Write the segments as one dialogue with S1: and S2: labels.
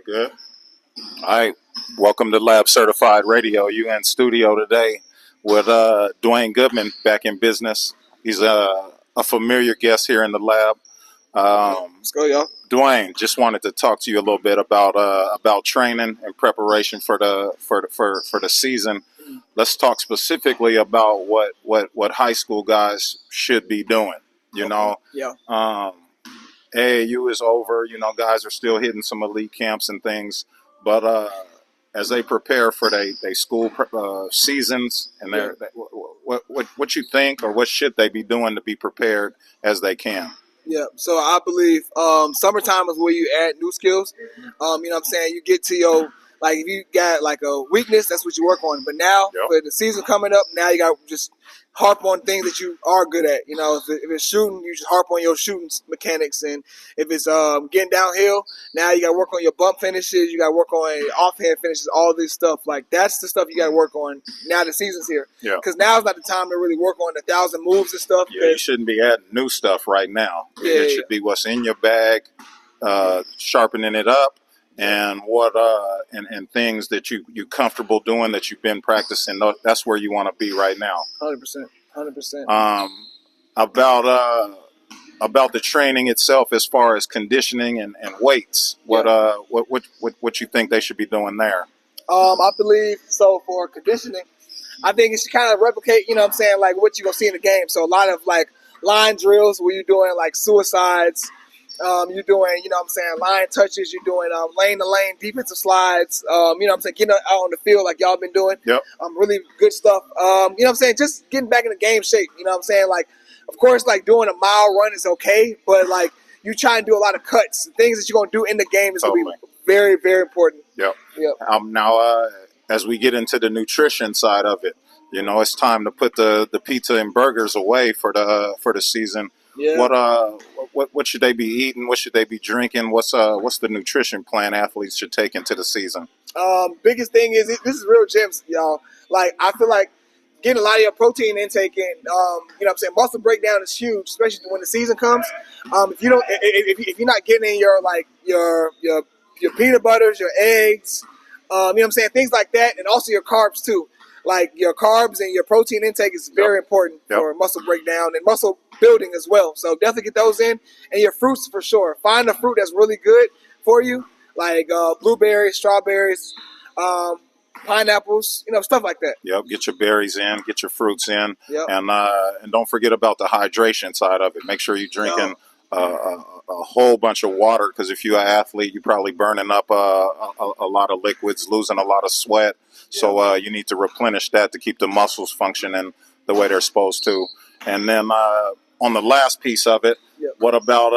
S1: Good. All right. Welcome to Lab Certified Radio. You in studio today with Duane Goodman back in business. He's a familiar guest here in the lab.
S2: Let's go, y'all.
S1: Duane, just wanted to talk to you a little bit about training and preparation for the season. Let's talk specifically about what high school guys should be doing. You know,
S2: Yeah.
S1: AAU is over. You know, guys are still hitting some elite camps and things, but as they prepare for their school seasons and what you think or what should they be doing to be prepared as they can?
S2: Yeah, so I believe summertime is where you add new skills. You know what I'm saying? You get to your, like, if you got like a weakness, that's what you work on. But now, for the season coming up, now you got to just harp on things that you are good at. You know, if it's shooting, you just harp on your shooting mechanics. And if it's getting downhill, now you got to work on your bump finishes. You got to work on offhand finishes, all this stuff. Like, that's the stuff you got to work on now the season's here.
S1: Yeah.
S2: Because now is not the time to really work on 1,000 moves and stuff.
S1: Yeah, you shouldn't be adding new stuff right now. It should be what's in your bag, sharpening it up, and and things that you comfortable doing that you've been practicing. That's where you want to be right now.
S2: 100%.
S1: About the training itself, as far as conditioning and weights, what you think they should be doing there?
S2: I believe so. For conditioning, I think it should kind of replicate, you know what I'm saying, like what you're going to see in the game. So a lot of like line drills where you're doing like suicides, you're doing, you know what I'm saying, line touches, you're doing lane to lane defensive slides, you know what I'm saying, getting out on the field like y'all been doing.
S1: Yep.
S2: Really good stuff. You know what I'm saying, just getting back in the game shape, you know what I'm saying, like, of course, like doing a mile run is okay, but like you try and do a lot of cuts, things that you're going to do in the game is going to be very, very important.
S1: Yep. Now, as we get into the nutrition side of it, you know, it's time to put the pizza and burgers away for the season.
S2: Yeah.
S1: What should they be eating? What should they be drinking? What's the nutrition plan athletes should take into the season?
S2: Biggest thing is this is real gems, y'all. Like, I feel like getting a lot of your protein intake in, you know what I'm saying, muscle breakdown is huge, especially when the season comes. If you're not getting in your like your peanut butters, your eggs, you know what I'm saying, things like that, and also your carbs too. Like your carbs and your protein intake is very important for muscle breakdown and muscle building as well. So definitely get those in, and your fruits for sure. Find a fruit that's really good for you, like blueberries, strawberries, pineapples, you know, stuff like that.
S1: Yep, get your berries in, get your fruits in,
S2: Yep.
S1: And don't forget about the hydration side of it. Make sure you're drinking a whole bunch of water, because if you're an athlete, you're probably burning up a lot of liquids, losing a lot of sweat. So you need to replenish that to keep the muscles functioning the way they're supposed to. And then on the last piece of it, what about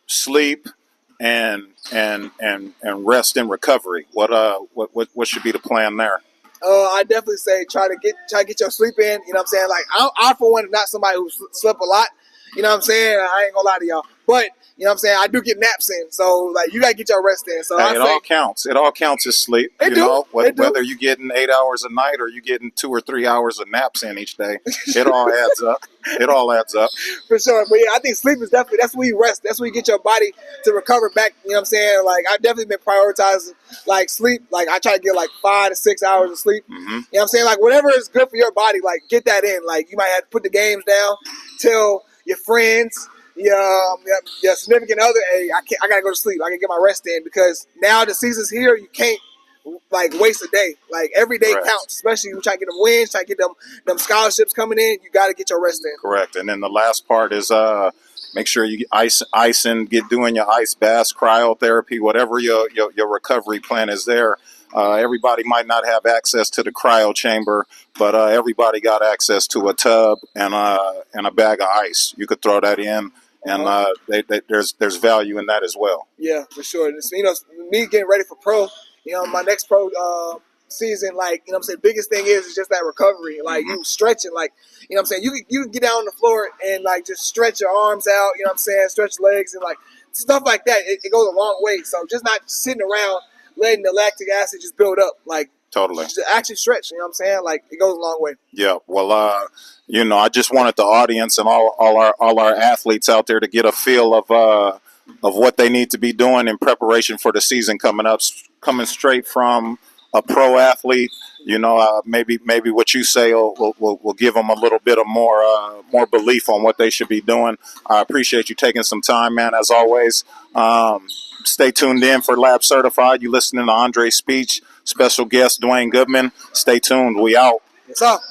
S1: sleep and rest and recovery? What should be the plan there?
S2: I definitely say try to get your sleep in. You know what I'm saying? Like I for one am not somebody who slept a lot. You know what I'm saying? I ain't gonna lie to y'all, but you know what I'm saying, I do get naps in. So like you gotta get your rest in. So
S1: hey, all counts. It all counts as sleep. Whether you're getting 8 hours a night or you're getting 2 or 3 hours of naps in each day, it all adds up. It all adds up.
S2: For sure. But yeah, I think sleep is definitely, that's where you rest. That's where you get your body to recover back. You know what I'm saying? Like I've definitely been prioritizing like sleep. Like I try to get like 5 to 6 hours of sleep.
S1: Mm-hmm.
S2: You know what I'm saying? Like whatever is good for your body, like get that in. Like you might have to put the games down, tell your friends, your significant other, hey, I gotta go to sleep. I gotta get my rest in, because now the season's here. You can't like waste a day. Like every day counts, especially when you try to get them wins, try to get them scholarships coming in. You got to get your rest in.
S1: Correct. And then the last part is make sure you ice and get doing your ice baths, cryotherapy, whatever your recovery plan is there. Everybody might not have access to the cryo chamber, but everybody got access to a tub and a bag of ice. You could throw that in, and there's value in that as well.
S2: Yeah, for sure. And, you know, me getting ready for pro, you know, my next pro season, like, you know what I'm saying, biggest thing is just that recovery. Like you stretching, like, you know what I'm saying, you can get down on the floor and like just stretch your arms out, you know what I'm saying, stretch legs and like stuff like that. It goes a long way. So just not sitting around letting the lactic acid just build up. Like
S1: totally.
S2: Actually stretch, you know what I'm saying? Like it goes a long way.
S1: Yeah. Well, you know, I just wanted the audience and all our athletes out there to get a feel of what they need to be doing in preparation for the season coming up, coming straight from a pro athlete. Maybe what you say will give them a little bit of more belief on what they should be doing. I appreciate you taking some time, man, as always. Stay tuned in for Lab Certified. You listening to Andre's speech, special guest Duane Goodman. Stay tuned. We out.
S2: It's up.